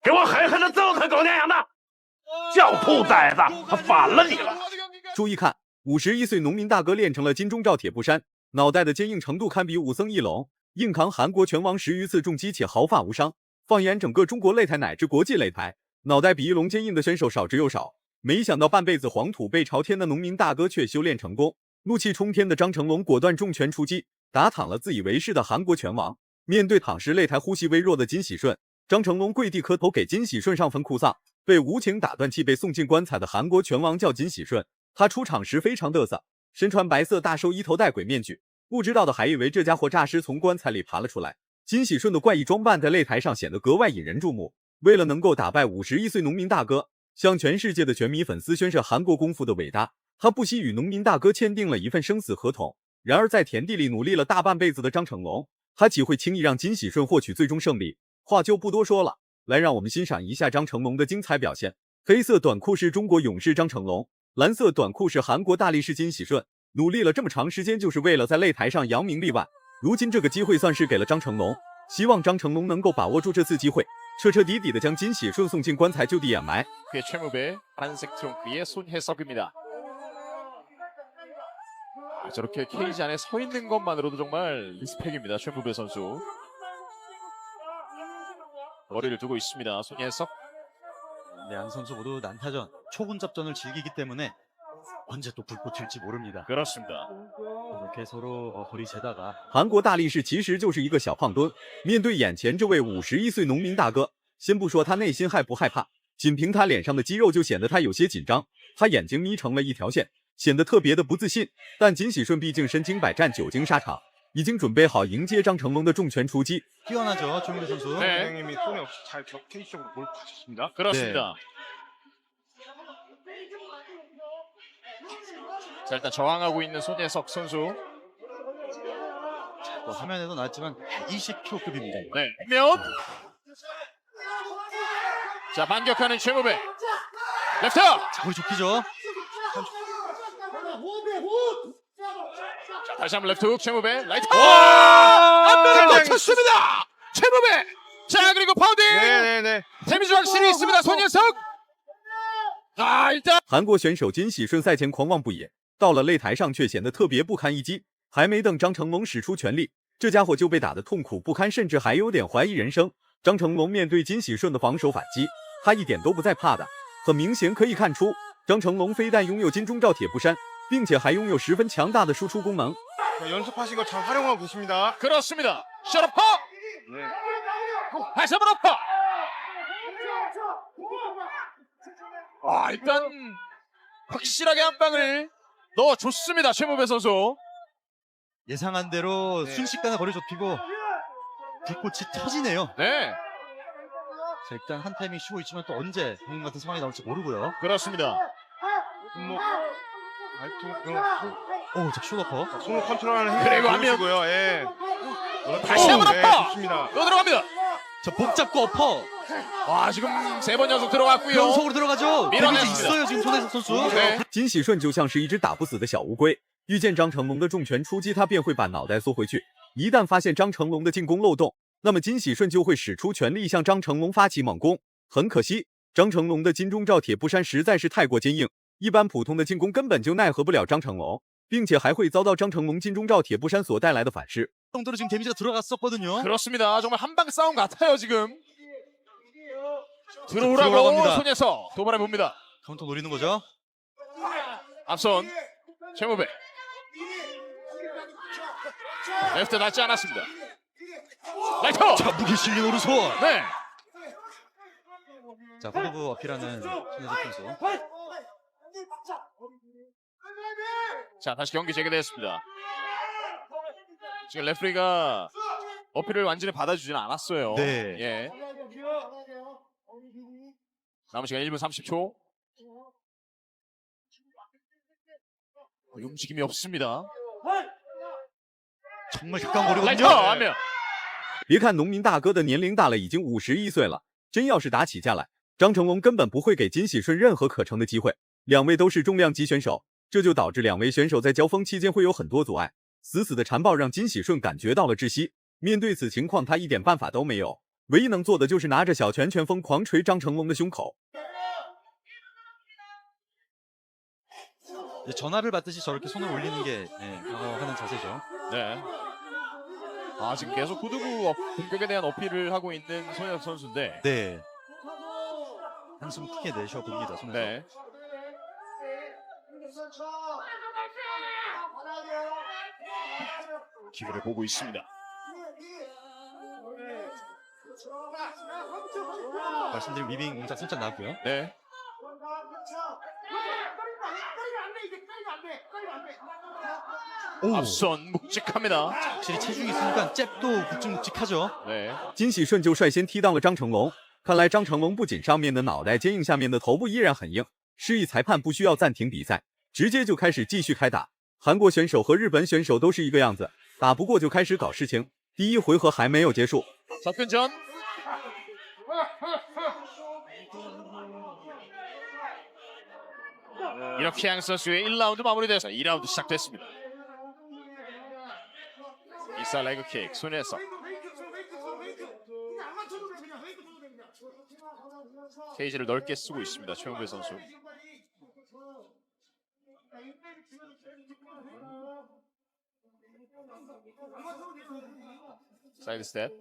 给我狠狠的揍他狗娘养的！叫兔崽子，他反了你了！注意看，51岁农民大哥练成了金钟罩铁布衫，脑袋的坚硬程度堪比武僧一龙，硬扛韩国拳王10余次重击且毫发无伤。放眼整个中国擂台乃至国际擂台，脑袋比一龙坚硬的选手少之又少。没想到半辈子黄土背朝天的农民大哥却修炼成功，怒气冲天的张成龙果断重拳出击，打躺了自以为是的韩国拳王。面对躺时擂台呼吸微弱的金喜顺，张成龙跪地磕头给金喜顺上坟哭丧。被无情打断气被送进棺材的韩国拳王叫金喜顺，他出场时非常嘚瑟，身穿白色大寿衣，头戴鬼面具，不知道的还以为这家伙诈尸从棺材里爬了出来。金喜顺的怪异装扮在擂台上显得格外引人注目。为了能够打败51岁农民大哥，向全世界的拳迷粉丝宣示韩国功夫的伟大，他不惜与农民大哥签订了一份生死合同。然而在田地里努力了大半辈子的张成龙，他岂会轻易让金喜顺获取最终胜利？话就不多说了，来让我们欣赏一下张成龙的精彩表现。黑色短裤是中国勇士张成龙，蓝色短裤是韩国大力士金喜顺。努力了这么长时间，就是为了在擂台上扬名立万。如今这个机会算是给了张成龙，希望張成龍能夠把握住这次机会，彻彻底底的将金喜順送进棺材就地掩埋。 그의 최무배 파란색 트렁크의 손혜석입니다. 저렇게 케이지 안에 서 있는 것만으로도 정말 리스펙입니다. 최무배 선수. 머리를 두고 있습니다. 손혜석. 양 선수 모두 난타전, 초군접전을 즐기기 때문에 언제 또 불꽃 튈지 모릅니다. 그렇습니다. 이렇게 서로 거리 재다가 韩国大力士其实就是一个小胖墩，面对眼前这位51岁农民大哥，先不说他内心害不害怕，仅凭他脸上的肌肉就显得他有些紧张，他眼睛眯成了一条线，显得特别的不自信。但金喜顺毕竟身经百战，久经沙场，已经准备好迎接张成龙的重拳出击。 뛰어나죠, 최무배 선수. 네. 선생님이 손에 없이 잘 케이지 쪽으로 몰고 가셨습니다. 그렇습니다. 자, 일단 저항하고 있는 손혜석 선수. 뭐 화면에도 나왔지만 120kg급입니다. 네, 면. 자, 반격하는 최무배. 레프트. 자, 거리 좁히죠. 자, 다시 한번 레프트 훅 최무배. 라이트. 안면을 놓쳤습니다. 최무배. 자, 그리고 파운딩. 네네네. 데미지 확실히 있습니다. 손혜석. 아, 일단 韩国选手金喜顺赛前狂妄不已，到了擂台上却显得特别不堪一击。还没等张成龙使出全力，这家伙就被打得痛苦不堪，甚至还有点怀疑人生。张成龙面对金喜顺的防守反击，他一点都不在怕的。很明显可以看出，张成龙非但拥有金钟罩铁布衫，并且还拥有十分强大的输出功能。 연습하신 거 잘 활용하고 계십니다. 그렇습니다. 셔터퍼. 네. 다시 한번 어퍼. 아, 일단 확실하게 한 방을 넣어줬습니다. 최무배 선수. 예상한 대로 네. 순식간에 거리 좁히고 불꽃이 터지네요. 네, 자, 일단 한 타이밍 쉬고 있지만 또 언제 방금 같은 상황이 나올지 모르고요. 그렇습니다. 손목, 발톱, 오, 자, 슈더퍼. 손목 컨트롤하는 힘 그리고 하면- 보여주고요. 예. 다시 한번 네, 어퍼. 좋습니다. 또 들어갑니다. 자, 복 잡고 어퍼. 와, 지금 3번 연속 들어갔고요. 연속으로 들어가죠. 밀어냈습니다. 데미지 있어요, 지금 손혜석 선수. 네. 金喜顺就像是一只打不死的小乌龟，遇见张成龙的重拳出击，他便会把脑袋缩回去。一旦发现张成龙的进攻漏洞，那么金喜顺就会使出全力向张成龙发起猛攻。很可惜，张成龙的金钟罩铁布衫实在是太过坚硬，一般普通的进攻根本就奈何不了张成龙，并且还会遭到张成龙金钟罩铁布衫所带来的反噬。 정도로 지금 데미지가 들어갔었거든요. 그렇습니다. 정말 한방 싸움 같아요 지금. 들어오라고 들어오라고 합니다. 손에서 도발해 봅니다. 카운터 노리는 거죠. 앞선 최무배. 레프트 닿지 않았습니다. 라이트. 자, 무게 실린 오른손. 네. 자, 후루브 어필하는 손혜석 선수. 자, 다시 경기 재개됐습니다. 지금 레프리가 어필을 완전히 받아주지는 않았어요. 네. 예. 남은 시간 1분 30초. 움직임이 없습니다. 정말 가까운 라이트 거리거든요. 하면 别看农民大哥的年龄大了，已经51岁了，真要是打起架来，张成龙根本不会给金喜顺任何可乘的机会。两位都是重量级选手，这就导致两位选手在交锋期间会有很多阻碍。死死的缠抱让金喜顺感觉到了窒息。面对此情况，他一点办法都没有，唯一能做的就是拿着小拳拳疯狂捶张成龙的胸口。 전화를 받듯이 저렇게 손을 올리는 게 방어하는 자세죠. 네. 아 지금 계속 후두부 공격에 대한 어필을 하고 있는 손혜섭 선수인데. 네. 한숨 크게 내쉬어 봅니다. 손혜섭. 네. 기회를 보고 있습니다. 말씀드린 위빙 공작 살짝 나왔고요. 네. 앞선 묵직합니다. 확실히 체중이 있으니까 잽도 묵직묵직하죠. 네. 金喜顺就率先踢到了张成龙，看来张成龙不仅上面的脑袋坚硬，下面的头部依然很硬，示意裁判不需要暂停比赛，直接就开始继续开打。韩国选手和日本选手都是一个样子，打不过就开始搞事情。第一回合还没有结束， 접근전. 이렇게 양 선수의 1라운드 마무리돼서 2라운드 시작됐습니다. 이사 레그킥 손에서 케이지를 넓게 쓰고 있습니다. 최용배 선수. 사이드 스텝.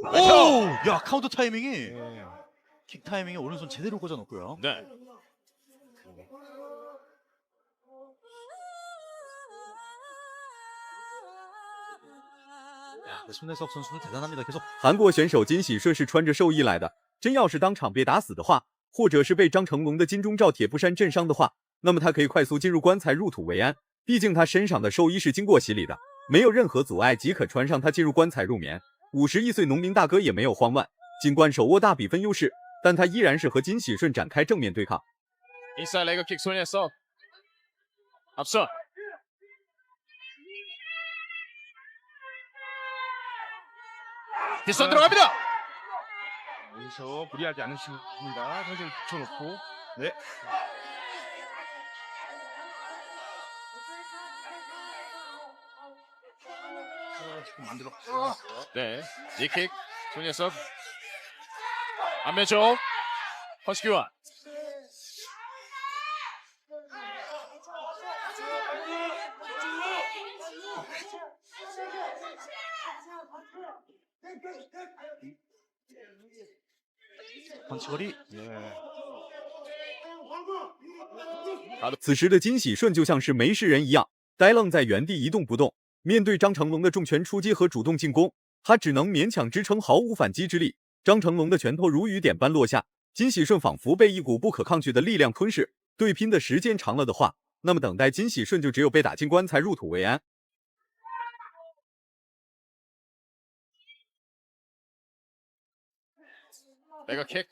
오! 야, 카운터 타이밍이 킥 타이밍에 오른손 제대로 꽂아 놓고요. 네. 손혜섭 선수는 대단합니다. 계속 韩国选手金喜顺是穿着寿衣来的，真要是当场被打死的话，或者是被张成龙的金钟罩铁布衫震伤的话，那么他可以快速进入棺材入土为安。毕竟他身上的寿衣是经过洗礼的，没有任何阻碍即可穿上它进入棺材入眠。51岁农民大哥也没有慌乱，尽管手握大比分优势，但他依然是和金喜顺展开正面对抗。 인사이드 레그킥 손에서 앞선. 뒷선 들어갑니다. 여기서 무리하지 않으십니다. 선생님 붙여놓고. 네. 지금 만들어. 네. 니킥 손예섭. 안면쪽 허스키완. 펀치거리. 此时的金喜顺就像是没事人一样，呆愣在原地一动不动。面对张成龙的重拳出击和主动进攻，他只能勉强支撑，毫无反击之力。张成龙的拳头如雨点般落下，金喜顺仿佛被一股不可抗拒的力量吞噬。对拼的时间长了的话，那么等待金喜顺就只有被打进棺材入土为安。 레그킥.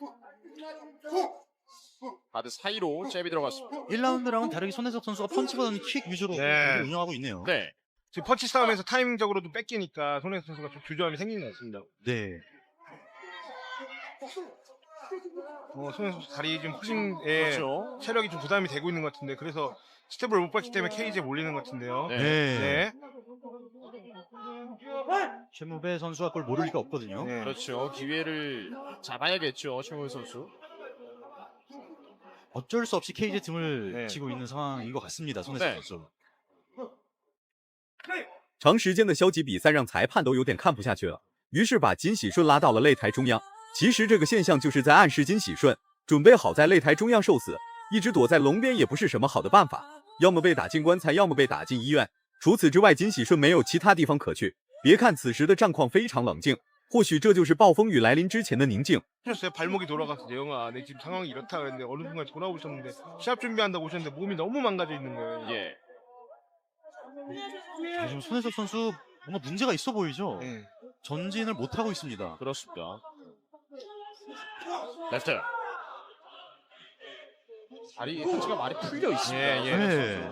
바드 사이로 잽이 들어갔습니다. 1라운드랑은 다르게 손혜섭 선수가 펀치보다는 킥 위주로 네. 운영하고 있네요. 네. 지금 펀치 싸움에서 타이밍적으로도 뺏기니까 손혜섭 선수가 좀 주저함이 생기는 것 같습니다. 네. 손혜섭 선수 다리 좀 후진에 그렇죠. 체력이 좀 부담이 되고 있는 것 같은데 그래서 스텝을 못 밟기 때문에 케이지에 몰리는 것 같은데요. 네. 네. 최무배 선수가 그걸 모를 리가 없거든요. 네. 그렇죠. 기회를 잡아야겠죠. 최용배 선수. 어쩔 수 없이 케이지 틈을 네. 치고 있는 상황인 것 같습니다. 손혜섭 네. 선수. 长时间的消极比赛让裁判都有点看不下去了，于是把金喜顺拉到了擂台中央。其实这个现象就是在暗示金喜顺准备好在擂台中央受死，一直躲在笼边也不是什么好的办法，要么被打进棺材，要么被打进医院。除此之外，金喜顺没有其他地方可去。别看此时的战况非常冷静，或许这就是暴风雨来临之前的宁静。 하셨어요? 발목이 돌아가서 내영아, 내 지금 상황이 이렇다 그랬는데 어느 순간 돌아오셨는데 시합 준비한다고 오셨는데 몸이 너무 망가져 있는 거예요. 예. 지금 손혜섭 선수 뭔가 문제가 있어 보이죠? 네. 전진을 못 하고 있습니다. 그렇습니다. 레프트. 다리 한치가 많이 풀려 있습니다. 예, 예. 네.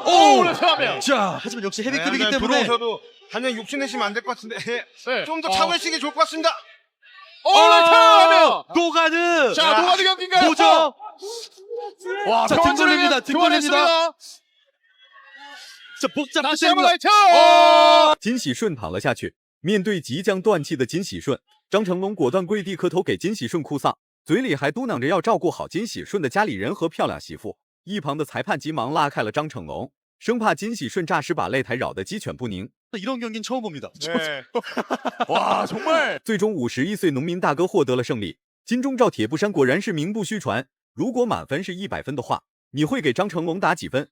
오, 레프트 하면. 자, 하지만 역시 헤비급이기 네, 때문에 들어오셔도 단연 욕심내시면 안 될 것 같은데 네. 좀 더 차분해지는 게 좋을 것 같습니다. 오, 레프트 하면. 노가드! 자, 노가드 경기인가요? 뭐죠? 와, 자, 등 돌립니다. 등 돌립니다. 교환했습니다. 자, 복잡 다시 한번 됩니다. 라이트.金喜顺躺了下去。面对即将断气的金喜顺，张成龙果断跪地磕头给金喜顺哭丧，嘴里还嘟囔着要照顾好金喜顺的家里人和漂亮媳妇。一旁的裁判急忙拉开了张成龙，生怕金喜顺诈尸把擂台扰得鸡犬不宁。 이런 경기는 처음 봅니다. 네. 와, 정말 最终51岁农民大哥获得了胜利。金钟罩铁布衫果然是名不虚传。如果满分是100分的话，你会给张成龙打几分？